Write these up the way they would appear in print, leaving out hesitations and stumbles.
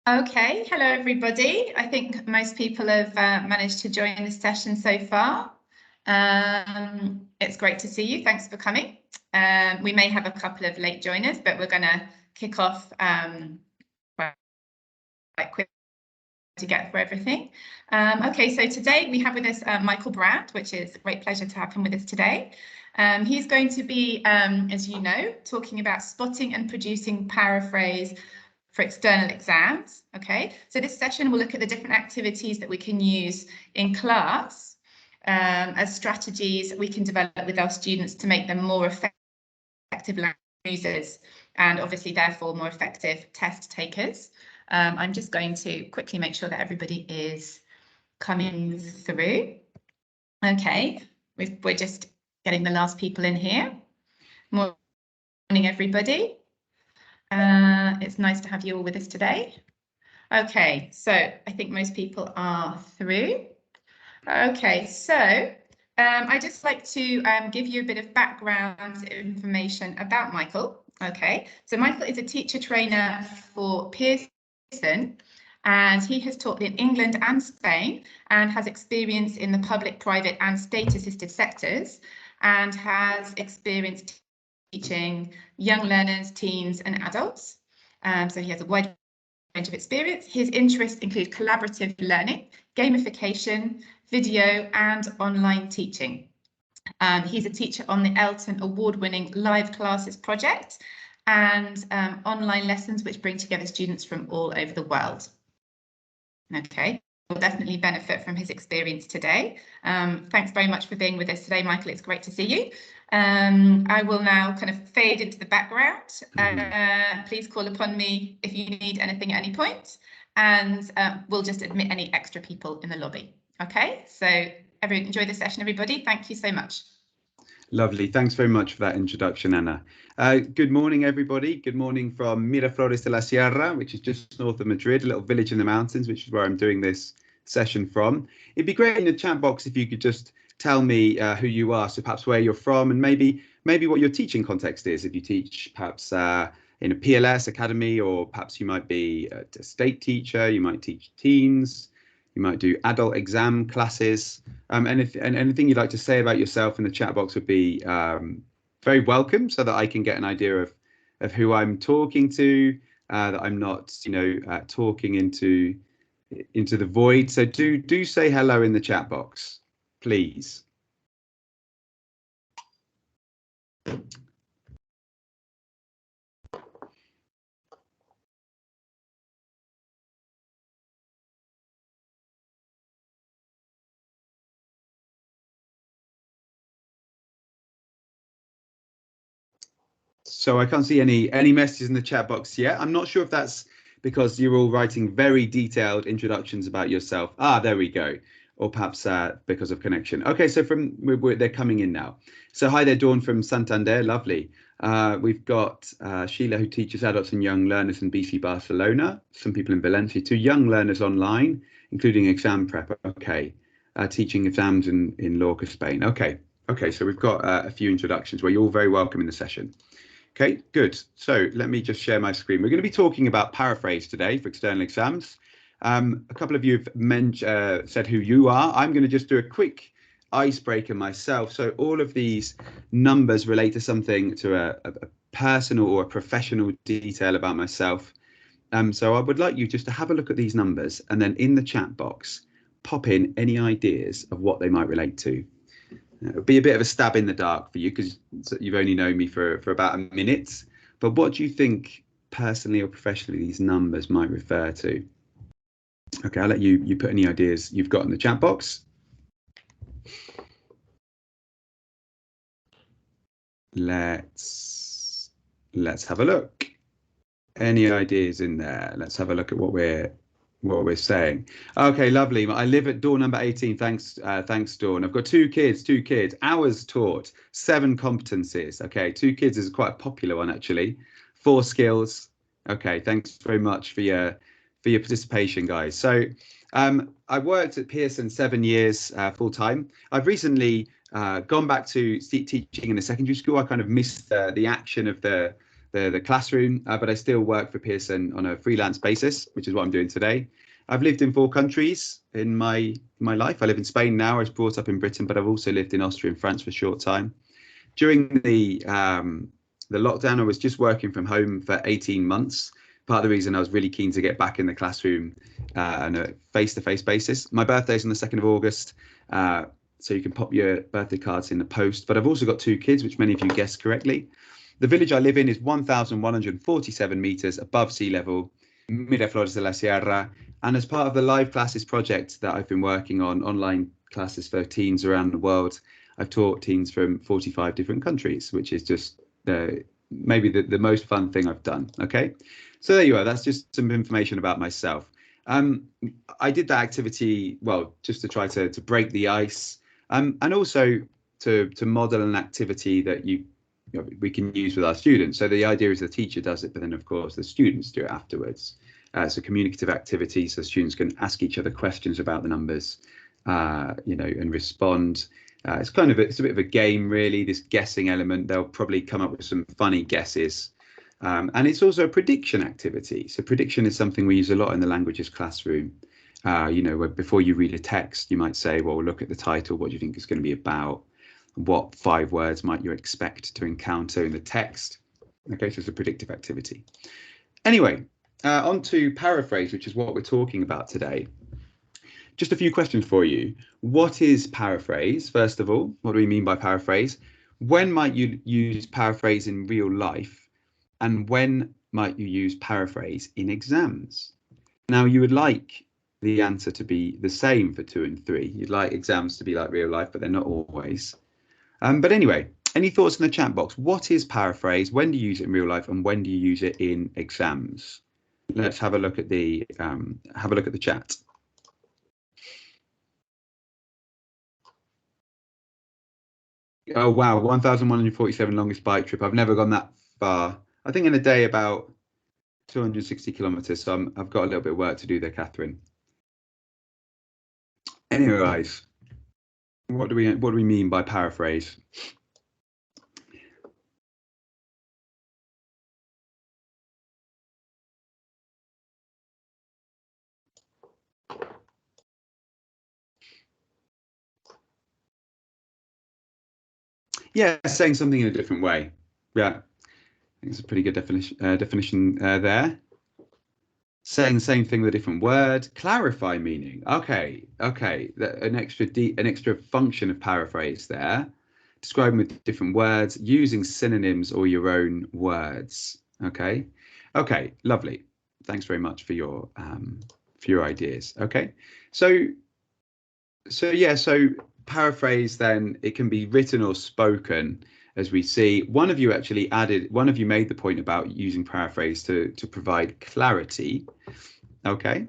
Okay, hello everybody. I think most people have managed to join this session so far. It's great to see you. Thanks for coming. We may have a couple of late joiners, but we're going to kick off quite quick to get through everything. Okay, so today we have with us Michael Brand, which is a great pleasure to have him with us today. He's going to be, as you know, talking about spotting and producing paraphrase for external exams. Okay, so this session will look at the different activities that we can use in class as strategies we can develop with our students to make them more effective language users and obviously therefore more effective test takers. I'm just going to quickly make sure that everybody is coming through. Okay, we're just getting the last people in here. Morning, everybody. It's nice to have you all with us today. Okay, so I think most people are through. Okay, so I'd just like to give you a bit of background information about Michael. Okay, so Michael is a teacher trainer for Pearson, and he has taught in England and Spain and has experience in the public, private and state-assisted sectors and has experience teaching young learners, teens and adults. So he has a wide range of experience. His interests include collaborative learning, gamification, video and online teaching. He's a teacher on the Elton award-winning Live Classes project and online lessons which bring together students from all over the world. Okay, we'll definitely benefit from his experience today. Thanks very much for being with us today, Michael. It's great to see you. I will now kind of fade into the background. Please call upon me if you need anything at any point, and we'll just admit any extra people in the lobby. Okay, so everyone enjoy the session, everybody. Thank you so much. Lovely. Thanks very much for that introduction, Anna. Good morning, everybody. Good morning from Miraflores de la Sierra, which is just north of Madrid, a little village in the mountains, which is where I'm doing this session from. It'd be great in the chat box if you could just tell me who you are, so perhaps where you're from and maybe what your teaching context is. If you teach perhaps in a PLS academy, or perhaps you might be a state teacher, you might teach teens, you might do adult exam classes, and anything you'd like to say about yourself in the chat box would be very welcome, so that I can get an idea of who I'm talking to, that I'm not, talking into the void. So do say hello in the chat box, please. So I can't see any messages in the chat box yet. I'm not sure if that's because you're all writing very detailed introductions about yourself. There we go. Or perhaps because of connection. Okay, so they're coming in now. So hi there, Dawn from Santander. Lovely. We've got Sheila, who teaches adults and young learners in BC Barcelona. Some people in Valencia, 2 young learners online, including exam prep. Okay, teaching exams in Lorca, Spain. Okay, so we've got a few introductions where you're all very welcome in the session. Okay, good. So let me just share my screen. We're going to be talking about Paraphrase today for external exams. A couple of you have said who you are. I'm going to just do a quick icebreaker myself. So all of these numbers relate to something, to a personal or a professional detail about myself. So I would like you just to have a look at these numbers and then in the chat box, pop in any ideas of what they might relate to. It'll be a bit of a stab in the dark for you because you've only known me for about a minute. But what do you think personally or professionally these numbers might refer to? Okay, I'll let you put any ideas you've got in the chat box. Let's have a look. Any ideas in there? Let's have a look at what we're saying. Okay, lovely. I live at door number 18. Thanks, Dawn. I've got 2 kids. Hours taught, 7 competencies. Okay, 2 kids is quite a popular one actually. 4 skills. Okay, thanks very much for your participation, guys. So I worked at Pearson 7 years full time. I've recently gone back to teaching in a secondary school. I kind of missed the action of the the classroom, but I still work for Pearson on a freelance basis, which is what I'm doing today. I've lived in 4 countries in my life. I live in Spain now. I was brought up in Britain, but I've also lived in Austria and France for a short time. During the lockdown, I was just working from home for 18 months. Part of the reason I was really keen to get back in the classroom on a face-to-face basis. My birthday's on the 2nd of August, so you can pop your birthday cards in the post. But I've also got 2 kids, which many of you guessed correctly. The village I live in is 1,147 meters above sea level, Miraflores de la Sierra. And as part of the Live Classes project that I've been working on, online classes for teens around the world, I've taught teens from 45 different countries, which is just maybe the most fun thing I've done. Okay, so there you are. That's just some information about myself. I did that activity, well, just to try to break the ice, and also to model an activity that we can use with our students. So the idea is the teacher does it, but then of course the students do it afterwards. It's a communicative activity, so students can ask each other questions about the numbers, and respond. It's a bit of a game, really, this guessing element. They'll probably come up with some funny guesses. And it's also a prediction activity. So prediction is something we use a lot in the languages classroom. Where before you read a text, you might say, well, look at the title. What do you think it's going to be about? What 5 words might you expect to encounter in the text? Okay, so it's a predictive activity. Anyway, on to Paraphrase, which is what we're talking about today. Just a few questions for you. What is Paraphrase? First of all, what do we mean by Paraphrase? When might you use Paraphrase in real life? And when might you use Paraphrase in exams? Now, you would like the answer to be the same for 2 and 3. You'd like exams to be like real life, but they're not always. But anyway, any thoughts in the chat box? What is Paraphrase? When do you use it in real life, and when do you use it in exams? Let's have a look at the chat. Oh wow, 1,147 longest bike trip. I've never gone that far. I think in a day about 260 kilometers. So I've got a little bit of work to do there, Catherine. Anyways, what do we mean by paraphrase? Yeah, saying something in a different way. Yeah, I think it's a pretty good definition there. Saying the same thing with a different word. Clarify meaning. Okay. An extra function of paraphrase there. Describing with different words, using synonyms or your own words. Okay, lovely. Thanks very much for your ideas. Okay, so paraphrase, then it can be written or spoken, as we see. One of you made the point about using paraphrase to provide clarity. Okay,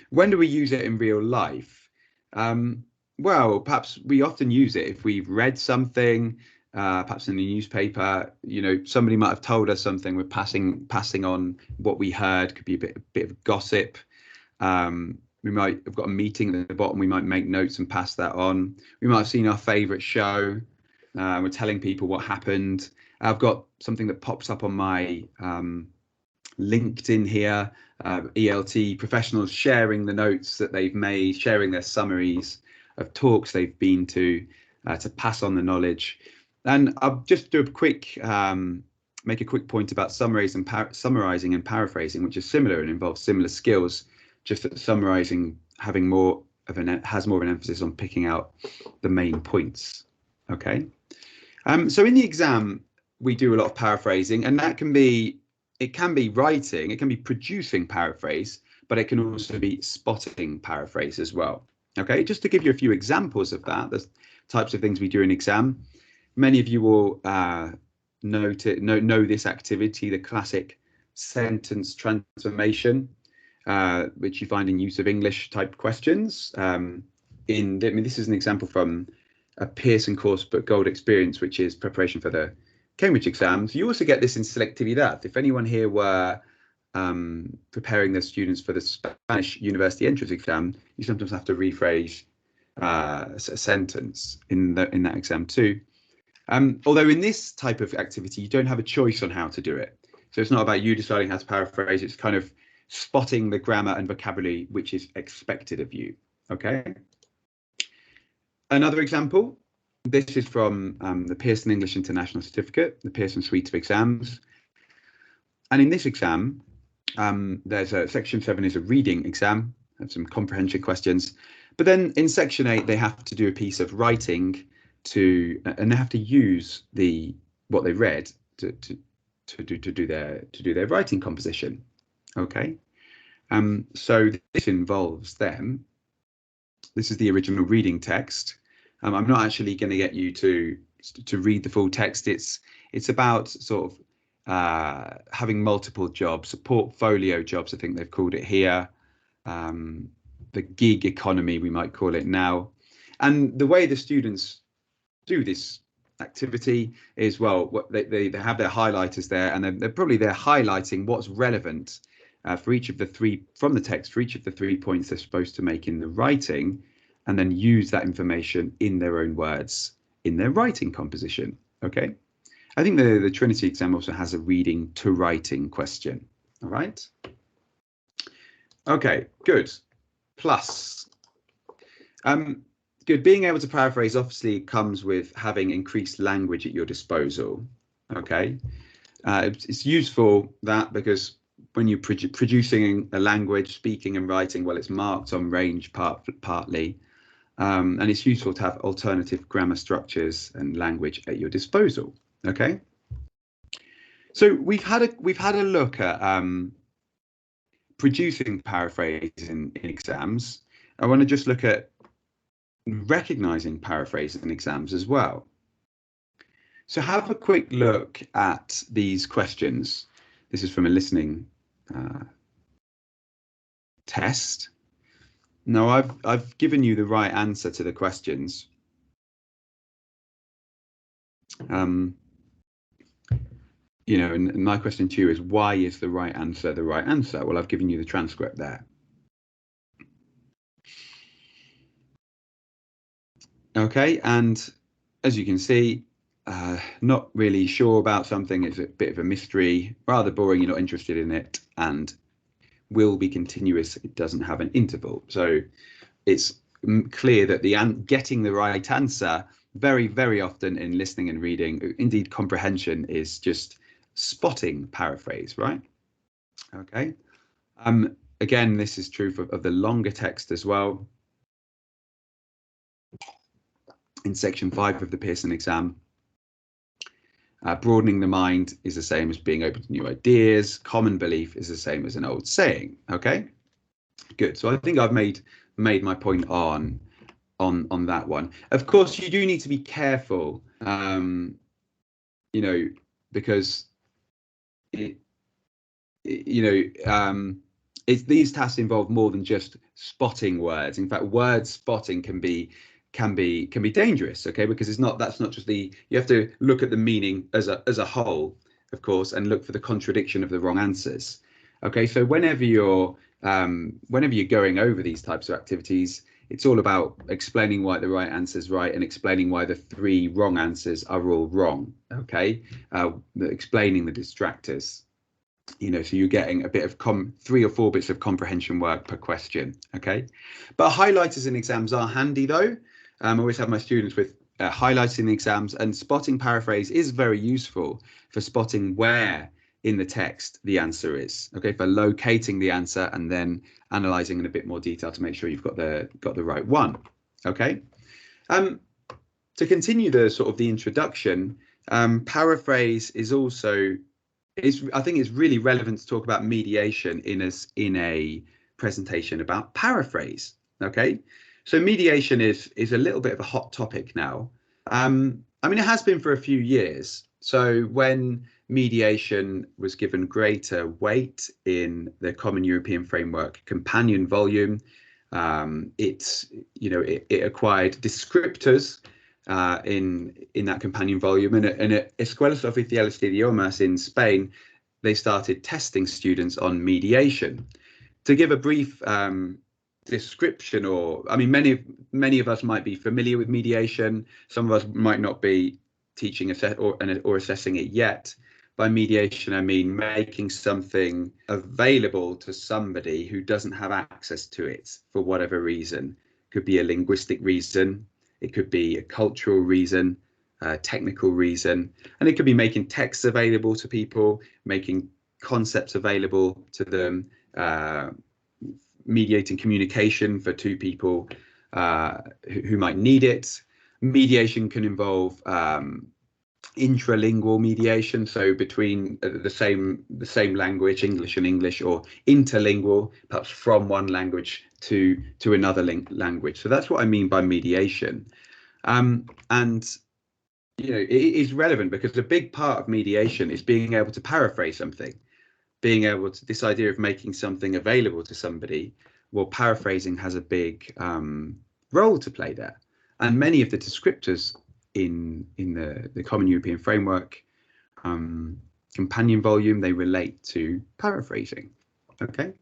when do we use it in real life? Well, perhaps we often use it if we've read something, perhaps in the newspaper. Somebody might have told us something. We're passing on what we heard. Could be a bit of gossip. We might have got a meeting at the bottom. We might make notes and pass that on. We might have seen our favourite show. We're telling people what happened. I've got something that pops up on my LinkedIn here. ELT professionals sharing the notes that they've made, sharing their summaries of talks they've been to pass on the knowledge. And I'll just do make a quick point about summarizing and paraphrasing, which is similar and involves similar skills, just that summarizing has more of an emphasis on picking out the main points. Okay, so in the exam we do a lot of paraphrasing, and it can be writing, it can be producing paraphrase, but it can also be spotting paraphrase as well. Okay, just to give you a few examples of that, the types of things we do in exam. Many of you will know this activity, the classic sentence transformation, which you find in use of English type questions. This is an example from a Pearson coursebook Gold Experience, which is preparation for the Cambridge exams. You also get this in Selectividad. If anyone here were preparing their students for the Spanish university entrance exam, you sometimes have to rephrase a sentence in that exam too. Although in this type of activity, you don't have a choice on how to do it. So it's not about you deciding how to paraphrase. It's kind of spotting the grammar and vocabulary which is expected of you. Okay. Another example. This is from the Pearson English International Certificate, the Pearson Suite of Exams. And in this exam, there's a section 7 is a reading exam, have some comprehension questions. But then in section 8, they have to do a piece of writing and they have to use what they read to do their writing composition. Okay. So this involves them. This is the original reading text. I'm not actually going to get you to read the full text. It's about sort of having multiple jobs, portfolio jobs, I think they've called it here. The gig economy, we might call it now. And the way the students do this activity is, well, they have their highlighters there, and they're highlighting what's relevant for each of the three from the text, for each of the 3 points they're supposed to make in the writing, and then use that information in their own words in their writing composition. Okay. I think the Trinity exam also has a reading to writing question. All right. Okay, good. Plus, good. Being able to paraphrase obviously comes with having increased language at your disposal. Okay. It's useful because when you're producing a language, speaking and writing, well, it's marked on range partly. And it's useful to have alternative grammar structures and language at your disposal. Okay. So we've had a look at producing paraphrase in exams. I want to just look at recognizing paraphrase in exams as well. So have a quick look at these questions. This is from a listening test. Now I've given you the right answer to the questions. You know, and my question to you is, why is the right answer the right answer? Well, I've given you the transcript there. Okay, and as you can see, not really sure about something. It's a bit of a mystery, rather boring, you're not interested in it, and will be continuous. It doesn't have an interval. So it's clear that getting the right answer very, very often in listening and reading, indeed comprehension, is just spotting paraphrase, right? Okay. Again, this is true of the longer text as well. In section 5 of the Pearson exam, broadening the mind is the same as being open to new ideas. Common belief is the same as an old saying. Okay, good. So I think I've made my point on that one. Of course, you do need to be careful, you know, because these tasks involve more than just spotting words. In fact, word spotting can be dangerous, okay, because that's not just you have to look at the meaning as a whole, of course, and look for the contradiction of the wrong answers. Okay, so whenever you're going over these types of activities, it's all about explaining why the right answer is right and explaining why the 3 wrong answers are all wrong. Okay, explaining the distractors. You know, so you're getting a bit of 3 or 4 bits of comprehension work per question. Okay, but highlighters in exams are handy though. I always have my students with highlighting the exams, and spotting paraphrase is very useful for spotting where in the text the answer is. Okay, for locating the answer and then analysing in a bit more detail to make sure you've got the right one. Okay, to continue the introduction, paraphrase is also I think it's really relevant to talk about mediation in a presentation about paraphrase. Okay, so mediation is a little bit of a hot topic now. I mean, it has been for a few years. So when mediation was given greater weight in the Common European Framework companion volume, it acquired descriptors in that companion volume, and at Escuelas Oficiales de Idiomas in Spain, they started testing students on mediation. To give a brief description, or I mean, many of us might be familiar with mediation, some of us might not be. teaching or assessing it yet. By mediation, I mean making something available to somebody who doesn't have access to it for whatever reason. Could be a linguistic reason, it could be a cultural reason, a technical reason, and it could be making texts available to people, making concepts available to them, mediating communication for two people who might need it. Mediation can involve intralingual mediation, so between the same language, English and English, or interlingual, perhaps from one language to another language. So that's what I mean by mediation. And you know, it is relevant because a big part of mediation is being able to paraphrase something, being able to, this idea of making something available to somebody. Well, paraphrasing has a big role to play there, and many of the descriptors in the Common European Framework companion volume, they relate to paraphrasing. Okay.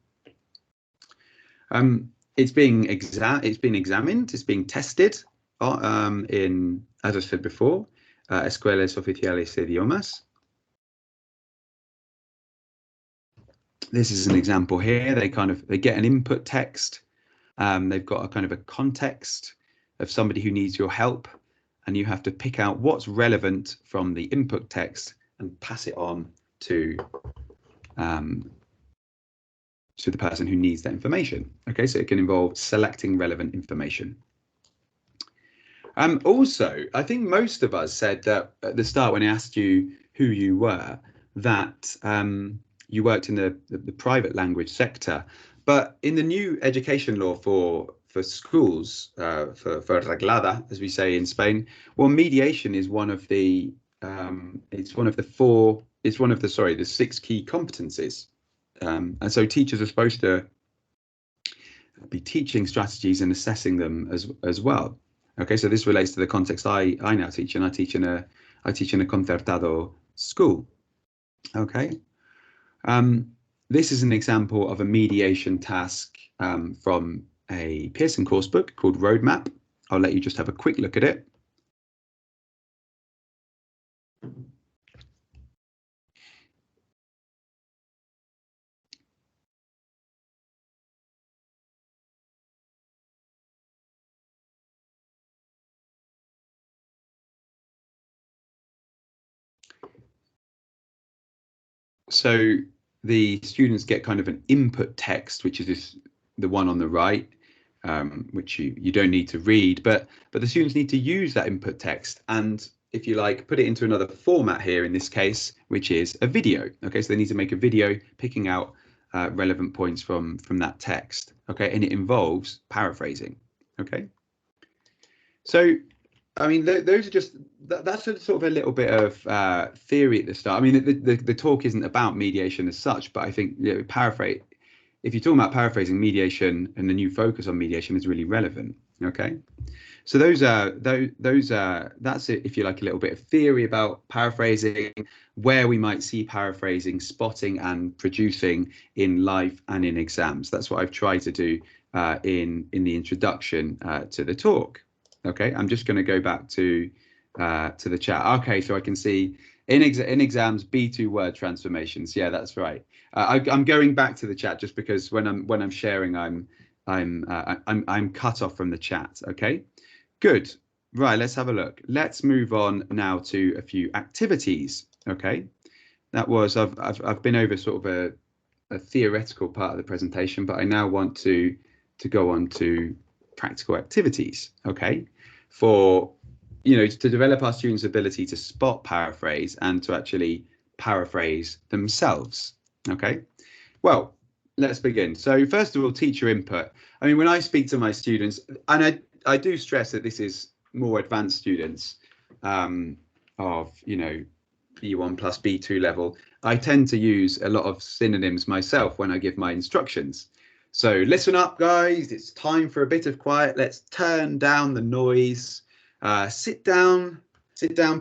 It's been examined, it's being tested in, as I said before, Escuelas Oficiales de Idiomas. This is an example here. They get an input text. They've got a kind of a context of somebody who needs your help, and you have to pick out what's relevant from the input text and pass it on to the person who needs that information. Okay, so it can involve selecting relevant information. Also, I think most of us said that at the start when I asked you who you were, that you worked in the private language sector, but in the new education law for schools, for reglada, as we say in Spain, well, mediation is one of the the 6 key competencies, and so teachers are supposed to be teaching strategies and assessing them as well. Okay, so this relates to the context I now teach, and I teach in a concertado school. Okay, this is an example of a mediation task from a Pearson course book called Roadmap. I'll let you just have a quick look at it. So the students get kind of an input text, which is the one on the right, which you don't need to read, but the students need to use that input text and, if you like, put it into another format here in this case, which is a video. Okay, so they need to make a video picking out relevant points from that text. Okay, and it involves paraphrasing. Okay, so I mean, those are just, that's sort of a little bit of theory at the start. I mean, the talk isn't about mediation as such, but I think, you know, paraphrase, if you're talking about paraphrasing, mediation and the new focus on mediation is really relevant. Okay, so that's it, if you like, a little bit of theory about paraphrasing, where we might see paraphrasing spotting and producing in life and in exams. That's what I've tried to do in the introduction to the talk. Okay, I'm just going to go back to the chat. Okay, so I can see in exams B2 word transformations. Yeah, that's right. I'm going back to the chat just because when I'm sharing, I'm cut off from the chat. Okay, good. Right, let's have a look. Let's move on now to a few activities. Okay, that was I've been over sort of a theoretical part of the presentation, but I now want to go on to practical activities. Okay, for, you know, to develop our students' ability to spot paraphrase and to actually paraphrase themselves. Okay, well, let's begin. So first of all, teacher input. I mean, when I speak to my students, and I do stress that this is more advanced students of, you know, B1 plus B2 level, I tend to use a lot of synonyms myself when I give my instructions. So listen up, guys, it's time for a bit of quiet. Let's turn down the noise. Sit down,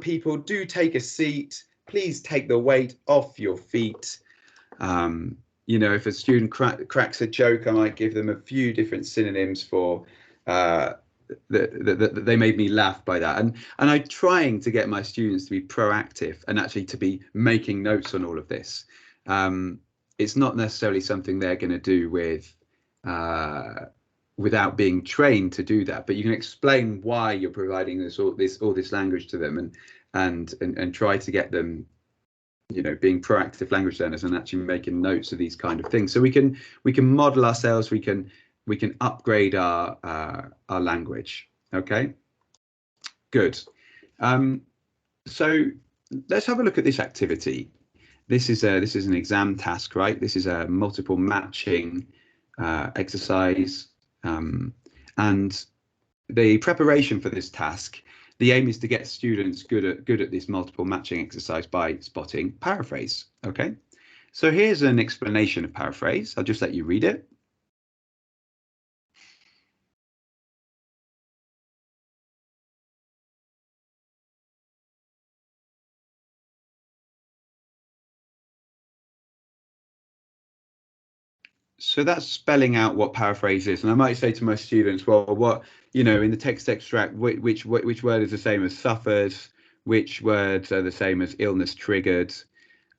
people. Do take a seat. Please take the weight off your feet. You know, if a student cracks a joke, I might give them a few different synonyms for they made me laugh by that. And I'm trying to get my students to be proactive and actually to be making notes on all of this. It's not necessarily something they're going to do without being trained to do that, but you can explain why you're providing all this language to them, and try to get them, you know, being proactive language learners and actually making notes of these kind of things. So we can model ourselves, we can upgrade our language. Okay, good. So let's have a look at this activity. This is an exam task, right? This is a multiple matching exercise, and the preparation for this task, the aim is to get students good at this multiple matching exercise by spotting paraphrase. Okay, so here's an explanation of paraphrase. I'll just let you read it. So that's spelling out what paraphrase is. And I might say to my students, well, what, you know, in the text extract, which word is the same as suffers, which words are the same as illness triggered.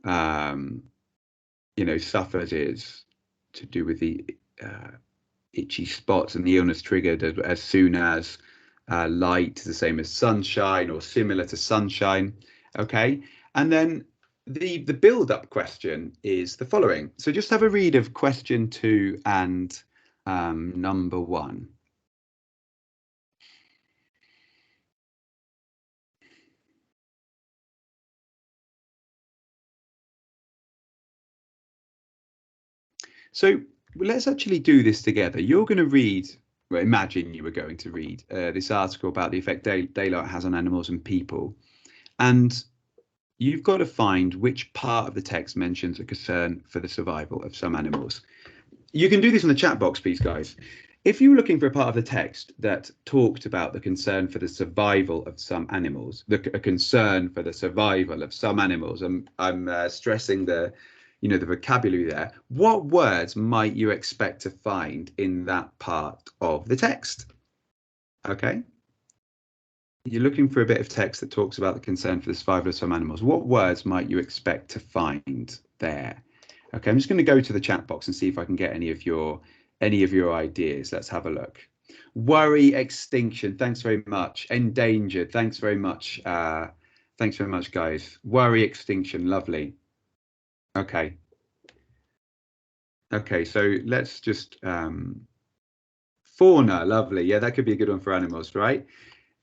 You know, suffers is to do with the itchy spots, and the illness triggered as soon as. Light is the same as sunshine or similar to sunshine. Okay, and then the build-up question is the following. So just have a read of question 2 and number 1. So let's actually do this together. You're going to read, well, imagine you were going to read this article about the effect daylight has on animals and people, and you've got to find which part of the text mentions a concern for the survival of some animals. You can do this in the chat box, please, guys. If you were looking for a part of the text that talked about the concern for the survival of some animals, a concern for the survival of some animals, I'm stressing the vocabulary there. What words might you expect to find in that part of the text? Okay. You're looking for a bit of text that talks about the concern for the survival of some animals. What words might you expect to find there? Okay, I'm just going to go to the chat box and see if I can get any of your ideas. Let's have a look. Worry, extinction. Thanks very much. Endangered. Thanks very much. Thanks very much, guys. Worry, extinction. Lovely. Okay. Okay, so let's just fauna. Lovely. Yeah, that could be a good one for animals, right?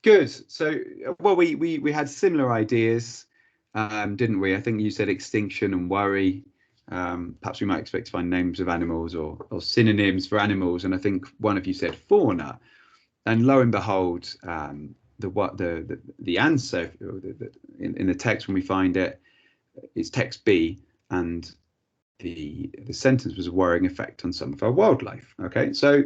Good. So, well, we had similar ideas, didn't we? I think you said extinction and worry. Perhaps we might expect to find names of animals or synonyms for animals, and I think one of you said fauna. And lo and behold, the answer in the text, when we find it, is text B, and the sentence was a worrying effect on some of our wildlife. Okay, so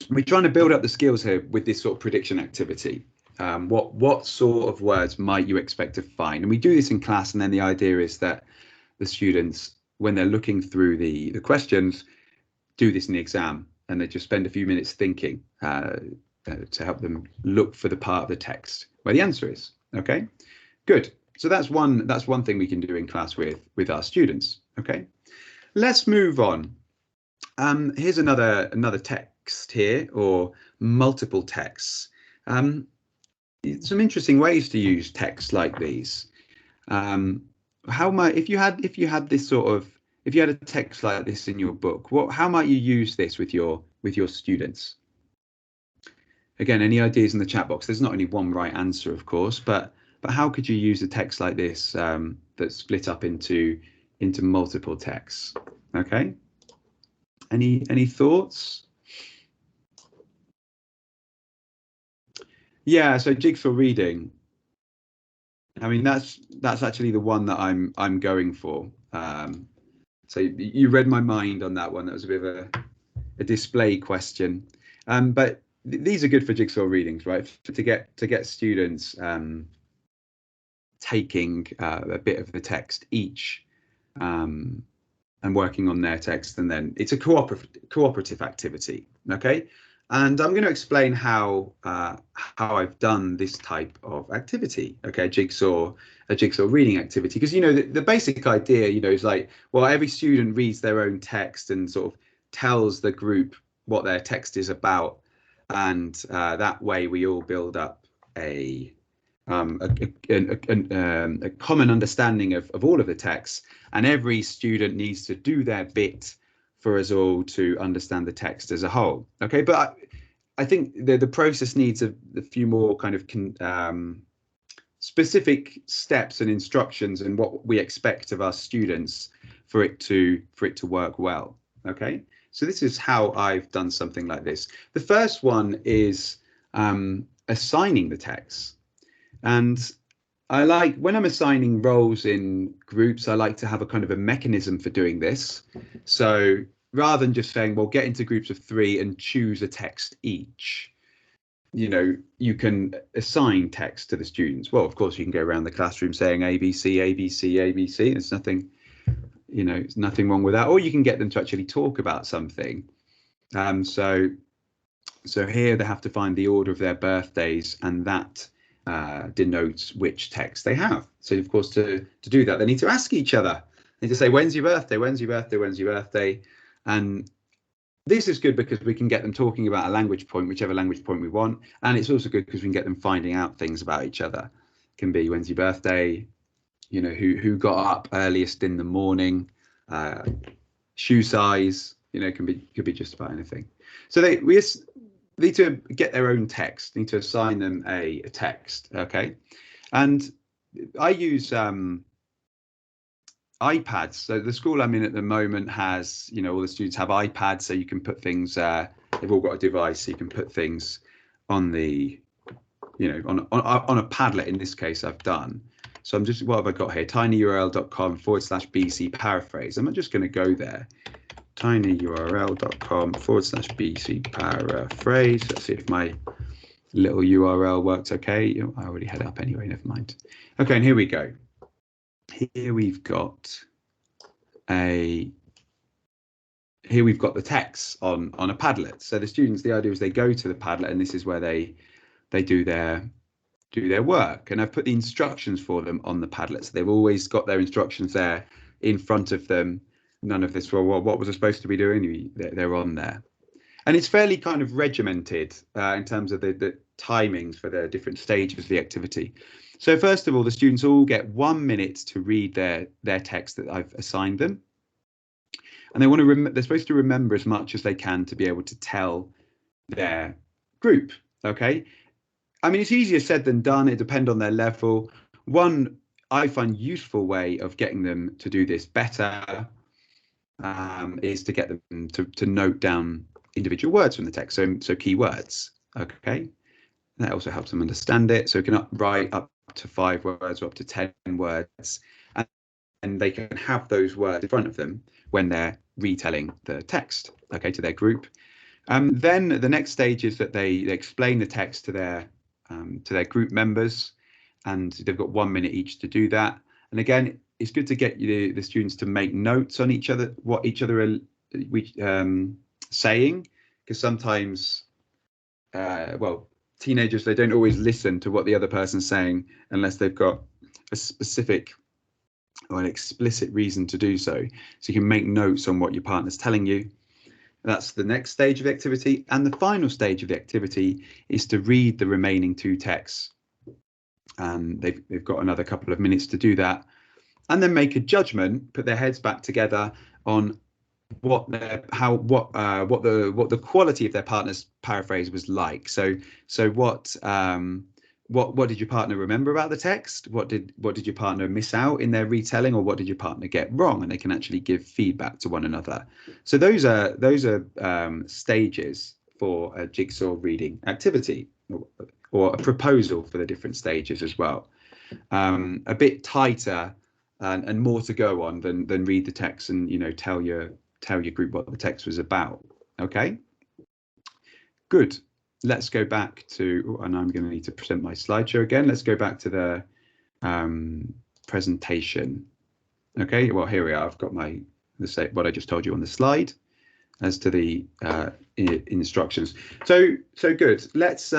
we're trying to build up the skills here with this sort of prediction activity. What sort of words might you expect to find? And we do this in class, and then the idea is that the students, when they're looking through the questions, do this in the exam, and they just spend a few minutes thinking to help them look for the part of the text where the answer is. Okay, good. So that's one thing we can do in class with our students. Okay, let's move on. Here's another text here, or multiple texts. Some interesting ways to use text like these. If you had a text like this in your book, how might you use this with your students? Again, any ideas in the chat box? There's not only one right answer, of course, but how could you use a text like this that's split up into multiple texts? Okay. Any thoughts? Yeah, so jigsaw reading. I mean, that's actually the one that I'm going for. So you read my mind on that one. That was a bit of a display question. But these are good for jigsaw readings, right? To get students taking a bit of the text each and working on their text, and then it's a cooperative activity. Okay, And I'm going to explain how I've done this type of activity. Okay, a jigsaw reading activity, because the basic idea is like, well, every student reads their own text and sort of tells the group what their text is about, and that way we all build up a common understanding of all of the texts, and every student needs to do their bit for us all to understand the text as a whole. Okay, but I think the process needs a few more kind of specific steps and instructions and what we expect of our students for it to work well. Okay, so this is how I've done something like this. The first one is assigning the text. And I like, when I'm assigning roles in groups, I like to have a kind of a mechanism for doing this. So rather than just saying, well, get into groups of 3 and choose a text each, you can assign text to the students. Well, of course, you can go around the classroom saying ABC, ABC, ABC. There's nothing, there's nothing wrong with that. Or you can get them to actually talk about something. So here they have to find the order of their birthdays, and that denotes which text they have. So of course, to do that, they need to ask each other. They need to say, when's your birthday? When's your birthday? When's your birthday? And this is good because we can get them talking about a language point, whichever language point we want. And it's also good because we can get them finding out things about each other. It can be, when's your birthday? Who got up earliest in the morning? Shoe size. Could be just about anything. So we need to get their own text, need to assign them a text. Okay, and I use iPads. So the school I'm in at the moment has, all the students have iPads, so you can put things, they've all got a device, so you can put things on the, on a Padlet. In this case, I've done. So I'm just, what have I got here? tinyurl.com/BC Paraphrase. I'm just going to go there. tinyurl.com/BC Paraphrase. Let's see if my little URL works okay. I already had it up anyway, never mind. Okay, and here we go. Here we've got the text on a Padlet. So the students, the idea is they go to the Padlet, and this is where they do their work. And I've put the instructions for them on the Padlet, so they've always got their instructions there in front of them. None of this, well, what was I supposed to be doing? They're on there. And it's fairly kind of regimented in terms of the timings for the different stages of the activity. So first of all, the students all get 1 minute to read their text that I've assigned them. And they're supposed to remember as much as they can to be able to tell their group. Okay. I mean, it's easier said than done. It depends on their level. One I find useful way of getting them to do this better is to get them to note down individual words from the text. So keywords. Okay. That also helps them understand it. So we can write up to 5 words or up to 10 words, and they can have those words in front of them when they're retelling the text, okay, to their group. Then the next stage is that they explain the text to their group members, and they've got 1 minute each to do that. And again, it's good to get the students to make notes on each other, what each other are saying, because sometimes, well, teenagers, they don't always listen to what the other person's saying unless they've got a specific or an explicit reason to do so. So you can make notes on what your partner's telling you. That's the next stage of the activity. And the final stage of the activity is to read the remaining 2 texts. And they've got another couple of minutes to do that, and then make a judgment, put their heads back together on what the quality of their partner's paraphrase was like. So what did your partner remember about the text? What did your partner miss out in their retelling, or what did your partner get wrong? And they can actually give feedback to one another. So those are stages for a jigsaw reading activity, or a proposal for the different stages as well. A bit tighter and more to go on than read the text and tell your group what the text was about. Okay, good. Let's go back to, and I'm going to need to present my slideshow again. Let's go back to the presentation. Okay, well, here we are. I've got what I just told you on the slide. as to the instructions. So good. Let's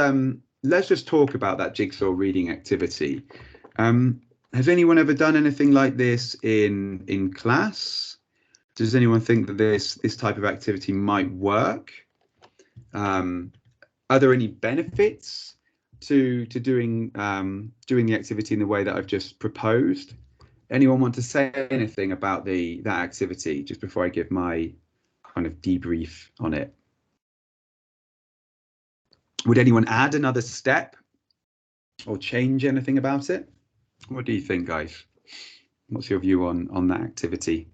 just talk about that jigsaw reading activity. Has anyone ever done anything like this in class? Does anyone think that this type of activity might work? Are there any benefits to doing the activity in the way that I've just proposed? Anyone want to say anything about that activity just before I give my kind of debrief on it? Would anyone add another step or change anything about it? What do you think, guys? What's your view on that activity?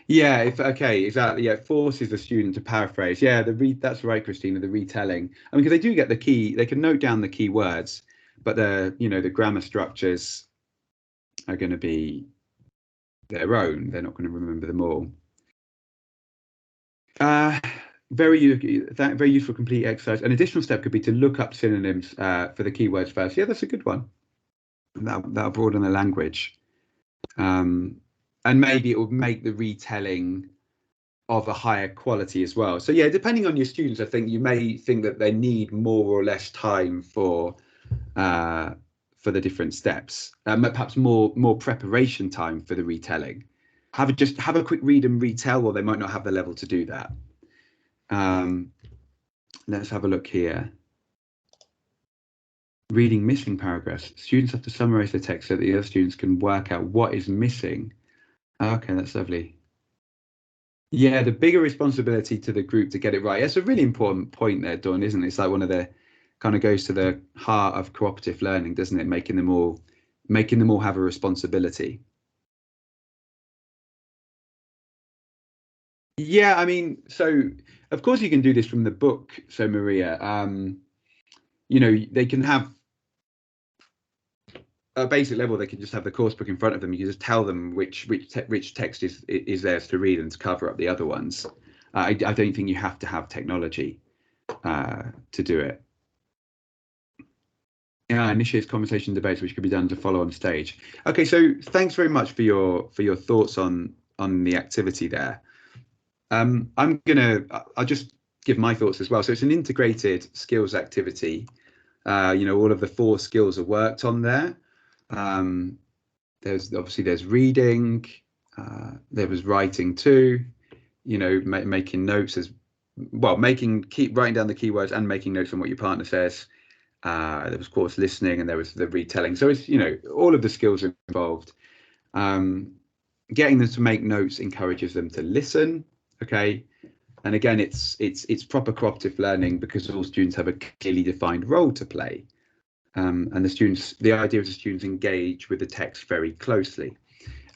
Yeah, okay, exactly. Yeah, it forces the student to paraphrase. Yeah, that's right, Christina, the retelling. I mean, because they do get the key, they can note down the key words, but the grammar structures are going to be their own. They're not going to remember them all. Very useful, complete exercise. An additional step could be to look up synonyms for the keywords first. Yeah, that's a good one. That'll broaden the language. And maybe it will make the retelling of a higher quality as well. So yeah, depending on your students, I think you may think that they need more or less time for the different steps. Perhaps more preparation time for the retelling. Have a quick read and retell, or they might not have the level to do that. Let's have a look here. Reading missing paragraphs. Students have to summarize the text so that the other students can work out what is missing. Okay, that's lovely. Yeah, the bigger responsibility to the group to get it right. That's a really important point there, Dawn, isn't it? It's like one of the kind of goes to the heart of cooperative learning, doesn't it? Making them all have a responsibility. Yeah, I mean, so of course you can do this from the book. So Maria, they can have a basic level. They can just have the course book in front of them. You can just tell them which text is theirs to read and to cover up the other ones. I don't think you have to have technology to do it. Yeah, initiates conversation debates, which could be done to follow on stage. Okay, so thanks very much for your thoughts on the activity there. I'll just give my thoughts as well. So it's an integrated skills activity. All of the 4 skills are worked on there. There's reading, there was writing too, making notes as well, keep writing down the keywords and making notes on what your partner says. There was, of course, listening, and there was the retelling. So it's, all of the skills are involved. Getting them to make notes encourages them to listen. Okay. And again, it's proper cooperative learning because all students have a clearly defined role to play. And the idea is the students engage with the text very closely.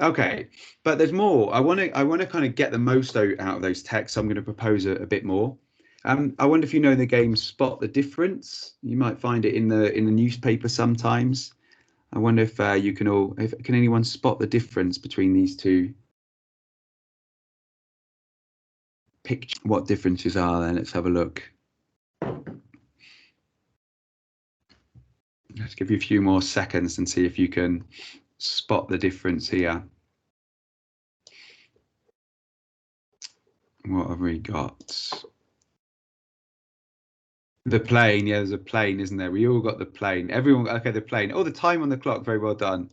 Okay, but there's more. I want to kind of get the most out of those texts. So I'm going to propose a bit more. I wonder if you know the game Spot the Difference. You might find it in the newspaper sometimes. I wonder if can anyone spot the difference between these two? Picture what differences are there. Let's have a look. Let's give you a few more seconds and see if you can spot the difference here. What have we got? The plane. Yeah, there's a plane, isn't there? We all got the plane. Everyone. Okay, the plane. Oh, the time on the clock. Very well done.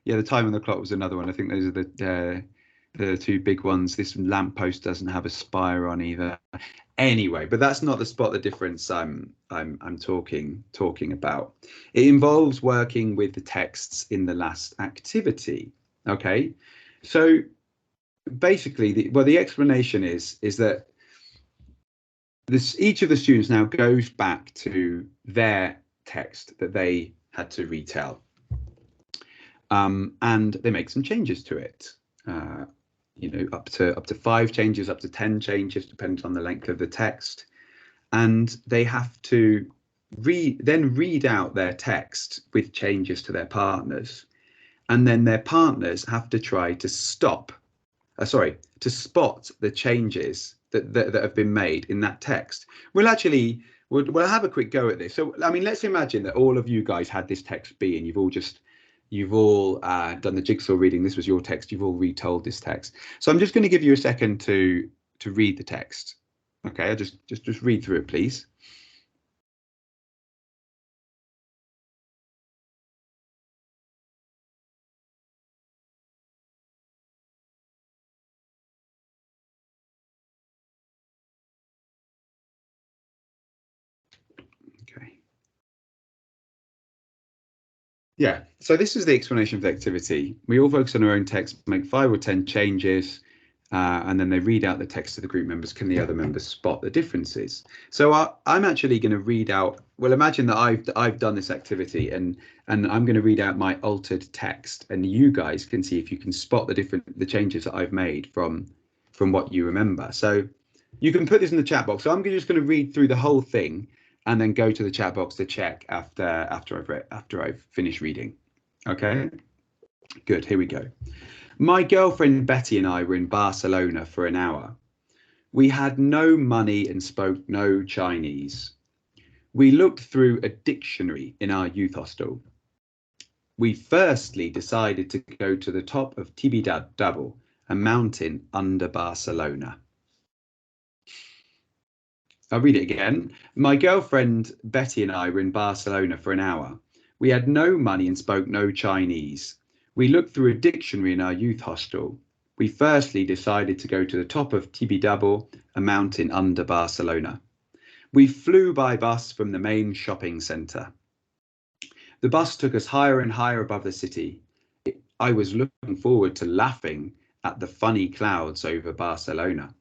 Yeah, the time on the clock was another one. I think those are the 2 big ones. This lamppost doesn't have a spire on either. Anyway, but that's not the spot the difference I'm talking about. It involves working with the texts in the last activity. Okay, so basically, the explanation is that each of the students now goes back to their text that they had to retell, and they make some changes to it. Up to 5 changes, up to 10 changes, depends on the length of the text, and they have to read out their text with changes to their partners, and then their partners have to try to spot the changes that have been made in that text. We'll we'll have a quick go at this. So, I mean, let's imagine that all of you guys had this text B, and you've all done the jigsaw reading. This was your text. You've all retold this text. So I'm just going to give you a second to read the text. Okay, I'll just read through it, please. Okay. Yeah, so this is the explanation of the activity. We all focus on our own text, make 5 or 10 changes, and then they read out the text to the group members. Can the other members spot the differences? So I'm actually going to read out, well, imagine that I've done this activity, and I'm going to read out my altered text, and you guys can see if you can spot the changes that I've made from what you remember. So you can put this in the chat box. So I'm just going to read through the whole thing and then go to the chat box to check after I've finished reading. Okay, good. Here we go. My girlfriend Betty and I were in Barcelona for an hour. We had no money and spoke no Chinese. We looked through a dictionary in our youth hostel. We firstly decided to go to the top of Tibidabo, a mountain under Barcelona. I'll read it again. My girlfriend Betty and I were in Barcelona for an hour. We had no money and spoke no Chinese. We looked through a dictionary in our youth hostel. We firstly decided to go to the top of Tibidabo, a mountain under Barcelona. We flew by bus from the main shopping centre. The bus took us higher and higher above the city. I was looking forward to laughing at the funny clouds over Barcelona.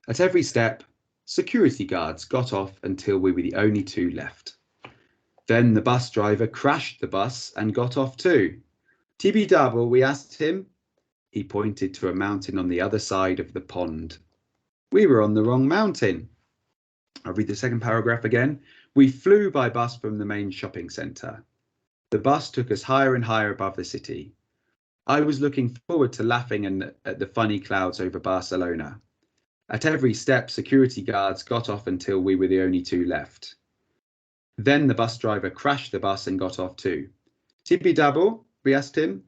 At every step, security guards got off until we were the only two left. Then the bus driver crashed the bus and got off too. Tibidabo, we asked him. He pointed to a mountain on the other side of the pond. We were on the wrong mountain. I'll read the second paragraph again. We flew by bus from the main shopping centre. The bus took us higher and higher above the city. I was looking forward to laughing at the funny clouds over Barcelona. At every step, security guards got off until we were the only two left. Then the bus driver crashed the bus and got off too. Tibidabo, we asked him.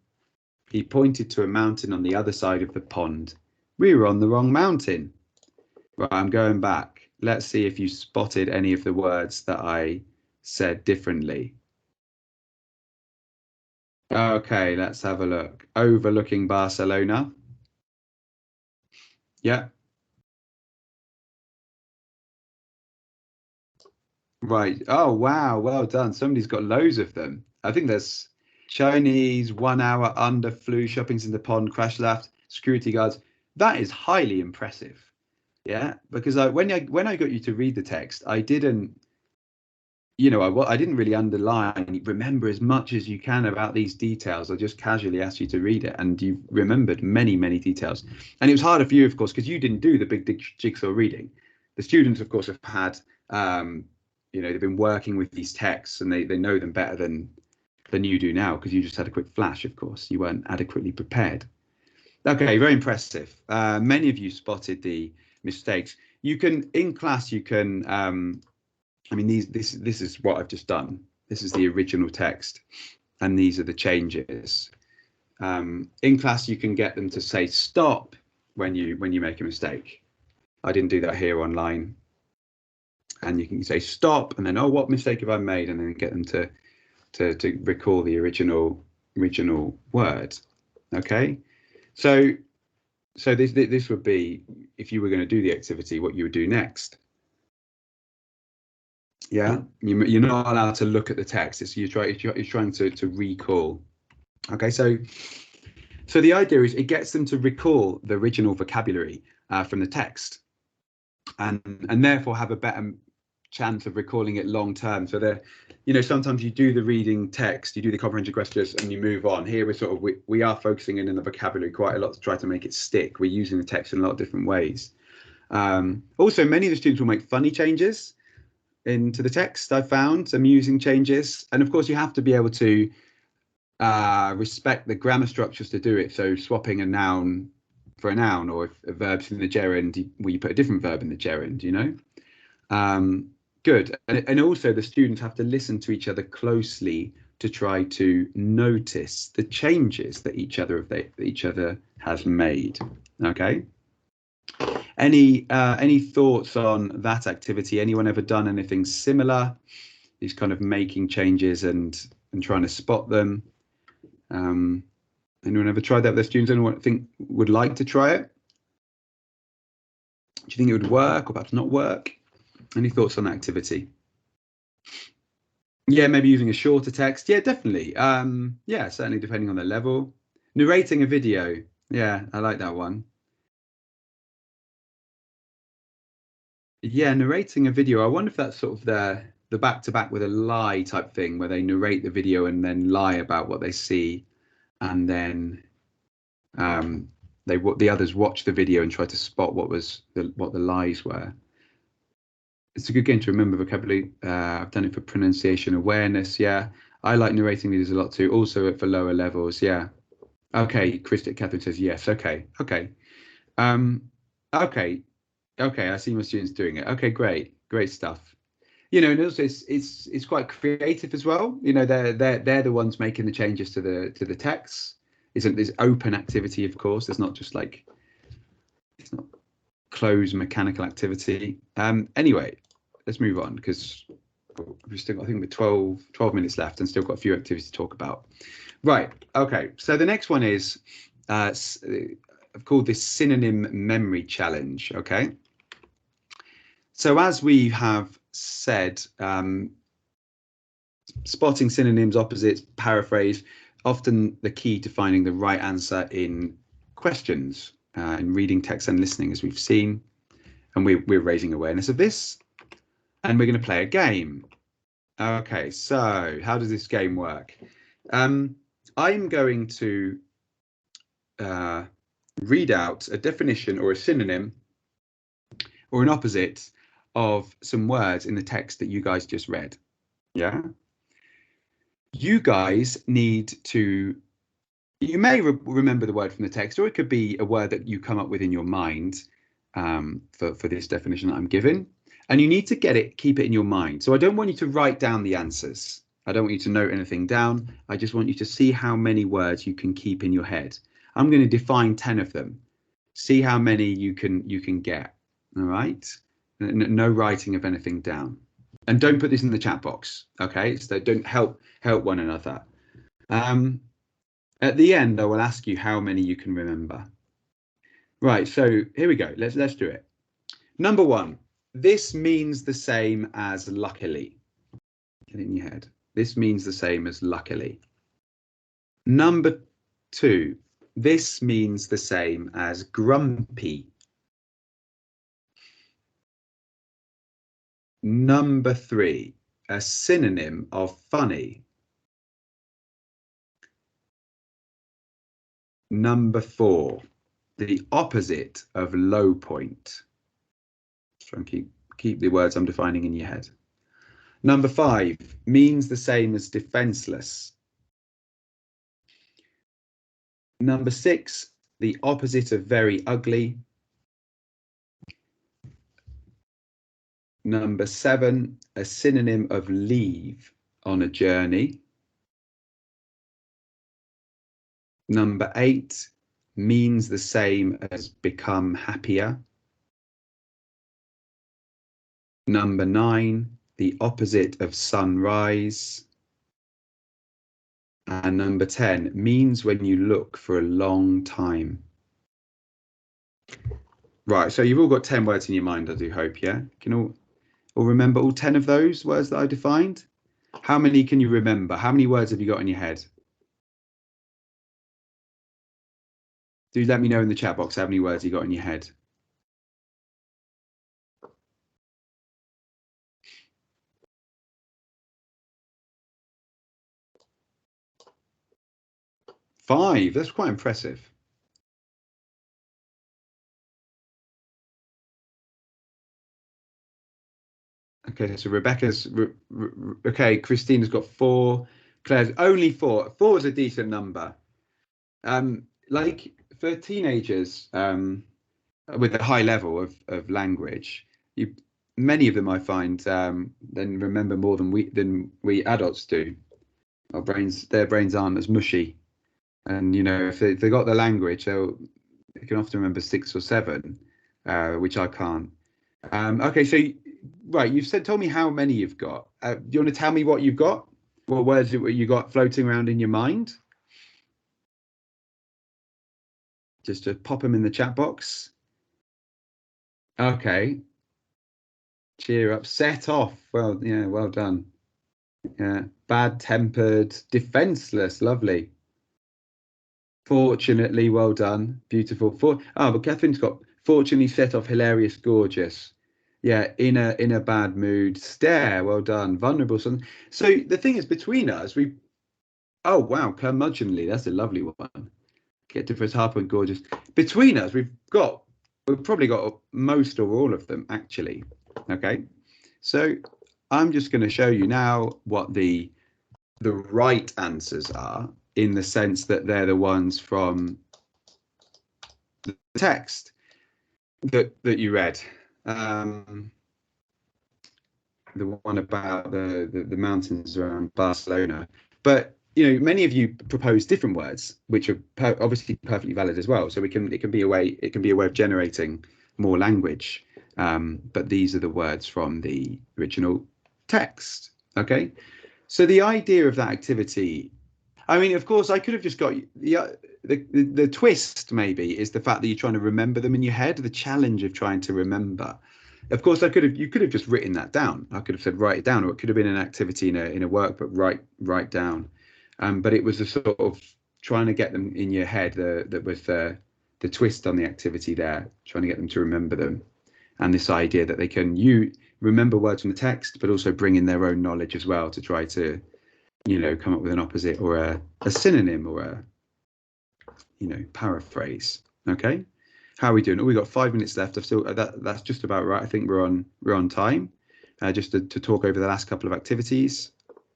He pointed to a mountain on the other side of the pond. We were on the wrong mountain. Right, I'm going back. Let's see if you spotted any of the words that I said differently. Okay, let's have a look. Overlooking Barcelona. Yeah. Right. Oh, wow. Well done. Somebody's got loads of them. I think there's Chinese, 1 hour under, flew, shopping's in the pond, crash laughed, security guards. That is highly impressive. Yeah, because when I got you to read the text, I didn't, I didn't really underline, remember as much as you can about these details. I just casually asked you to read it, and you remembered many, many details. And it was harder for you, of course, because you didn't do the big jigsaw reading. The students, of course, have had, they've been working with these texts, and they know them better than you do now, because you just had a quick flash, of course. You weren't adequately prepared. Okay, very impressive. Many of you spotted the mistakes. You can, in class, you can, this is what I've just done. This is the original text, and these are the changes. In class, you can get them to say stop when you make a mistake. I didn't do that here online. And you can say stop, and then, oh, what mistake have I made? And then get them to recall the original word. Okay, so this would be, if you were going to do the activity, what you would do next. Yeah, you're not allowed to look at the text. You're trying to recall. Okay, so the idea is it gets them to recall the original vocabulary from the text, and therefore have a better chance of recalling it long term. So sometimes you do the reading text, you do the comprehension questions, and you move on. Here we are focusing in the vocabulary quite a lot to try to make it stick. We're using the text in a lot of different ways. Also, many of the students will make funny changes into the text. I've found amusing changes, and of course you have to be able to respect the grammar structures to do it. So swapping a noun for a noun, or if a verb's in the gerund, you put a different verb in the gerund, Good. And also the students have to listen to each other closely to try to notice the changes that each other has made. Okay. Any thoughts on that activity? Anyone ever done anything similar? These kind of making changes and trying to spot them. Anyone ever tried that with their students? Anyone think would like to try it? Do you think it would work or perhaps not work? Any thoughts on that activity? Yeah, maybe using a shorter text. Yeah, definitely. Yeah, certainly depending on the level. Narrating a video. Yeah, I like that one. Yeah, narrating a video. I wonder if that's sort of the back-to-back with a lie type thing, where they narrate the video and then lie about what they see, and then the others watch the video and try to spot what the lies were. It's a good game to remember vocabulary. I've done it for pronunciation awareness. Yeah, I like narrating videos a lot too. Also for lower levels. Yeah. Okay, Catherine says yes. Okay. Okay. Okay. Okay. I see my students doing it. Okay, great stuff. You know, and also it's quite creative as well. You know, they're the ones making the changes to the texts. There's open activity, of course. It's not just like, it's not closed mechanical activity. Anyway, let's move on because we've still got, I think we're 12 minutes left and still got a few activities to talk about. Right. Okay. So the next one is I've called this synonym memory challenge. Okay. So as we have said, spotting synonyms, opposites, paraphrase, often the key to finding the right answer in questions, in reading text and listening, as we've seen. And we're raising awareness of this. And we're going to play a game. Okay, so how does this game work? I'm going to read out a definition or a synonym or an opposite of some words in the text that you guys just read. Yeah. You guys need to, you may remember the word from the text, or it could be a word that you come up with in your mind for this definition that I'm giving. And you need to keep it in your mind. So I don't want you to write down the answers. I don't want you to note anything down. I just want you to see how many words you can keep in your head. I'm going to define 10 of them. See how many you can get. All right. No writing of anything down. And don't put this in the chat box. Okay. So don't help one another. At the end, I will ask you how many you can remember. Right. So here we go. Let's do it. Number 1. This means the same as luckily. Get it in your head. This means the same as luckily. Number 2. This means the same as grumpy. Number 3. A synonym of funny. Number 4. The opposite of low point. Try and keep the words I'm defining in your head. Number 5 means the same as defenseless. Number 6, the opposite of very ugly. Number 7, a synonym of leave on a journey. Number 8 means the same as become happier. Number 9, the opposite of sunrise. And number 10 means when you look for a long time. Right, so you've all got 10 words in your mind, I do hope, yeah? Can all remember all 10 of those words that I defined? How many can you remember? How many words have you got in your head? Do let me know in the chat box how many words you got in your head. Five, that's quite impressive. Okay, so Rebecca's, okay, Christina's got 4, Claire's only 4. 4 is a decent number. Like for teenagers with a high level of language, many of them I find then remember more than we adults do. Their brains aren't as mushy, and you know, if they got the language, they can often remember 6 or 7, which I can't. Okay, so right, you've told me how many you've got. Do you want to tell me what you've got? What words you got floating around in your mind? Just to pop them in the chat box. Okay. Cheer up. Set off. Well, yeah, well done. Yeah. Bad-tempered, defenseless. Lovely. Fortunately, well done. Beautiful. But Catherine's got fortunately set off, hilarious, gorgeous. Yeah, in a bad mood. Stare. Well done. Vulnerable. So the thing is, between us, oh wow, curmudgeonly. That's a lovely one. Get to first half and gorgeous. Between us, we've probably got most or all of them actually. Okay, so I'm just going to show you now what the right answers are, in the sense that they're the ones from the text that you read. The one about the mountains around Barcelona. But you know, many of you propose different words, which are obviously perfectly valid as well. So it can be a way of generating more language. But these are the words from the original text. Okay, so the idea of that activity, I mean, of course, I could have just got the twist. Maybe is the fact that you're trying to remember them in your head. The challenge of trying to remember. Of course, you could have just written that down. I could have said write it down, or it could have been an activity in a workbook. Write down. But it was a sort of trying to get them in your head. That was the twist on the activity there, trying to get them to remember them, and this idea that they can remember words from the text, but also bring in their own knowledge as well to try to, you know, come up with an opposite or a synonym or a, you know, paraphrase. Okay, how are we doing? Oh, we got 5 minutes left. I've still that's just about right. I think we're on time. Just to talk over the last couple of activities.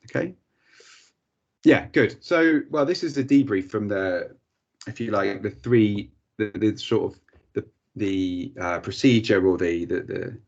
Okay. Yeah, good. So, well, this is the debrief from if you like, the sort of the procedure or the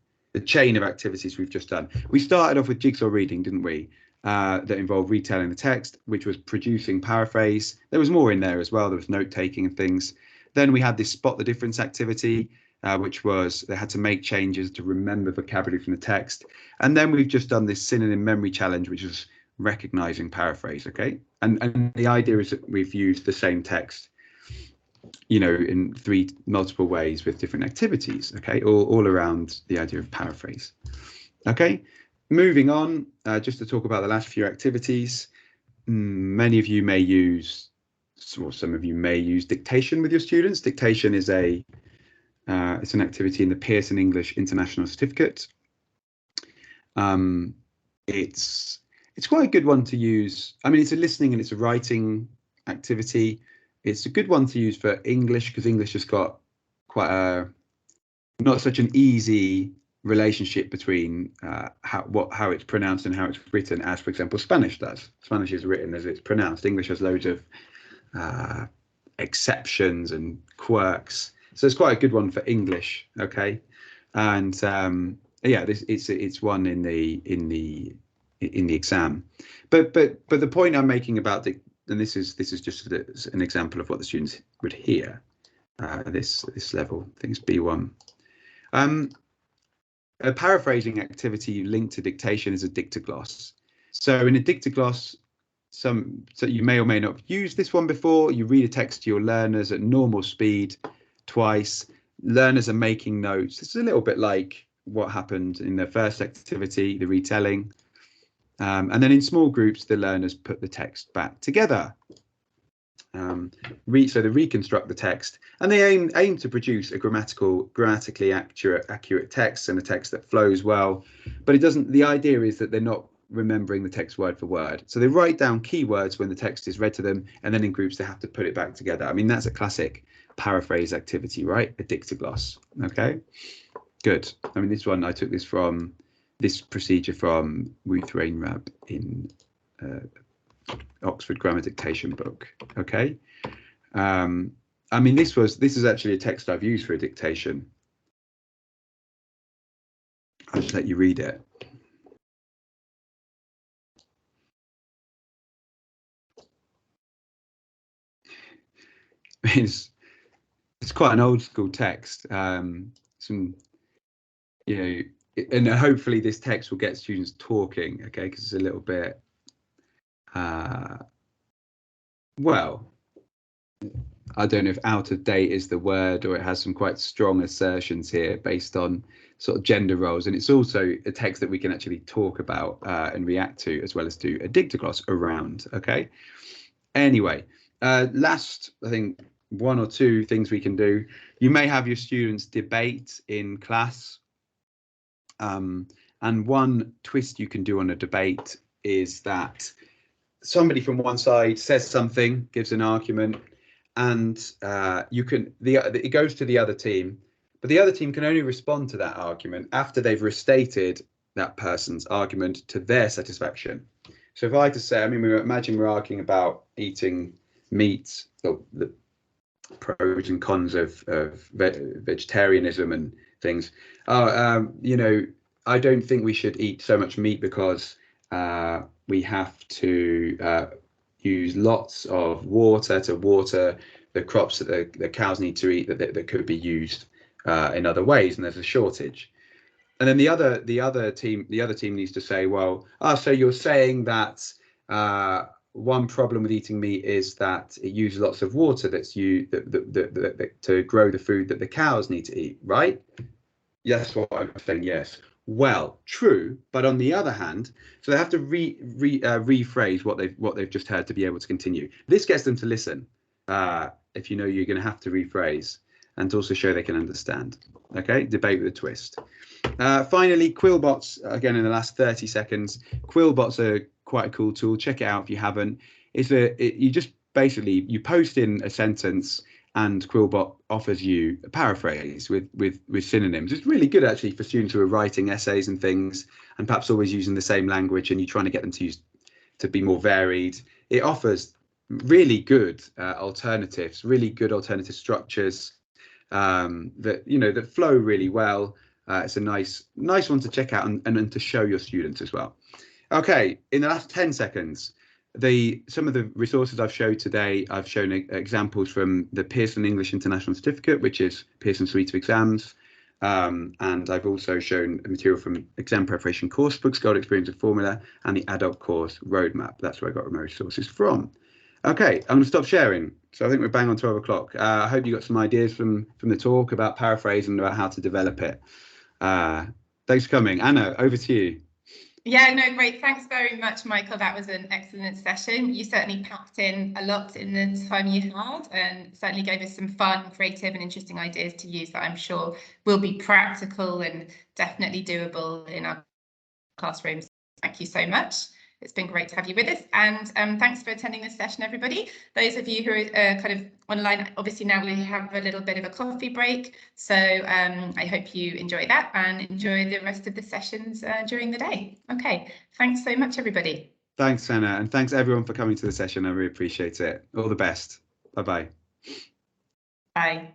chain of activities we've just done. We started off with jigsaw reading, didn't we? That involved retelling the text, which was producing paraphrase. There was more in there as well. There was note taking and things. Then we had this spot the difference activity, which was they had to make changes to remember vocabulary from the text. And then we've just done this synonym memory challenge, which is recognizing paraphrase. Okay, and the idea is that we've used the same text, you know, in 3 multiple ways with different activities. Okay, all around the idea of paraphrase. Okay, moving on, just to talk about the last few activities. Many of you may use, or some of you may use, dictation with your students. Dictation is it's an activity in the Pearson English International Certificate. It's quite a good one to use. I mean, it's a listening and it's a writing activity. It's a good one to use for English because English has got quite not such an easy relationship between how it's pronounced and how it's written as, for example, Spanish does. Spanish is written as it's pronounced. English has loads of exceptions and quirks. So it's quite a good one for English. Okay, and yeah, it's one in the exam. But the point I'm making about and this is just an example of what the students would hear. This level, I think it's B1. A paraphrasing activity linked to dictation is a dictogloss. So in a dictogloss, so you may or may not have used this one before. You read a text to your learners at normal speed twice. Learners are making notes. This is a little bit like what happened in the first activity, the retelling. And then in small groups, the learners put the text back together. So they reconstruct the text, and they aim to produce a grammatically accurate text and a text that flows well. But it doesn't. The idea is that they're not remembering the text word for word. So they write down keywords when the text is read to them, and then in groups they have to put it back together. I mean, that's a classic paraphrase activity, right? A dictogloss. Okay, good. I mean, this one I took this procedure from Ruth Rainrab in Oxford Grammar Dictation book. Okay, I mean, this is actually a text I've used for a dictation. I'll just let you read it. It's quite an old school text. Some, you know, and hopefully this text will get students talking, okay, because it's a little bit, well, I don't know if out of date is the word, or it has some quite strong assertions here based on sort of gender roles. And it's also a text that we can actually talk about and react to, as well as do a dictogloss around. OK, anyway, last, I think, 1 or 2 things we can do. You may have your students debate in class. And one twist you can do on a debate is that somebody from one side says something, gives an argument, and it goes to the other team, but the other team can only respond to that argument after they've restated that person's argument to their satisfaction. So if I just say, I mean, imagine we're arguing about eating meat, or the pros and cons of vegetarianism and things. You know, I don't think we should eat so much meat because we have to use lots of water to water the crops that the cows need to eat that could be used in other ways, and there's a shortage. And then the other team needs to say, well, so you're saying that one problem with eating meat is that it uses lots of water that's used to grow the food that the cows need to eat, right? Yes, what I'm saying, yes. Well, true, but on the other hand, so they have to rephrase what they've just heard to be able to continue. This gets them to listen. If you know you're going to have to rephrase, and to also show they can understand. Okay, debate with a twist. Finally, Quillbots, again in the last 30 seconds. Quillbots are quite a cool tool. Check it out if you haven't. You just basically you post in a sentence, and Quillbot offers you a paraphrase with synonyms. It's really good actually for students who are writing essays and things, and perhaps always using the same language, and you're trying to get them to be more varied. It offers really good alternatives, really good alternative structures that flow really well. It's a nice one to check out and to show your students as well. Okay, in the last 10 seconds. Some of the resources I've showed today, I've shown examples from the Pearson English International Certificate, which is Pearson's suite of exams. And I've also shown material from exam preparation course books, Gold Experience and Formula, and the adult course roadmap. That's where I got my resources from. Okay, I'm going to stop sharing. So I think we're bang on 12 o'clock. I hope you got some ideas from the talk about Paraphrase and about how to develop it. Thanks for coming. Anna, over to you. Yeah, no, great. Thanks very much, Michael. That was an excellent session. You certainly packed in a lot in the time you had, and certainly gave us some fun, creative and interesting ideas to use that I'm sure will be practical and definitely doable in our classrooms. Thank you so much. It's been great to have you with us, and thanks for attending this session, everybody. Those of you who are kind of online, obviously now we have a little bit of a coffee break, so I hope you enjoy that and enjoy the rest of the sessions during the day. Okay, thanks so much, everybody. Thanks, Anna, and thanks everyone for coming to the session. I really appreciate it. All the best. Bye-bye. Bye.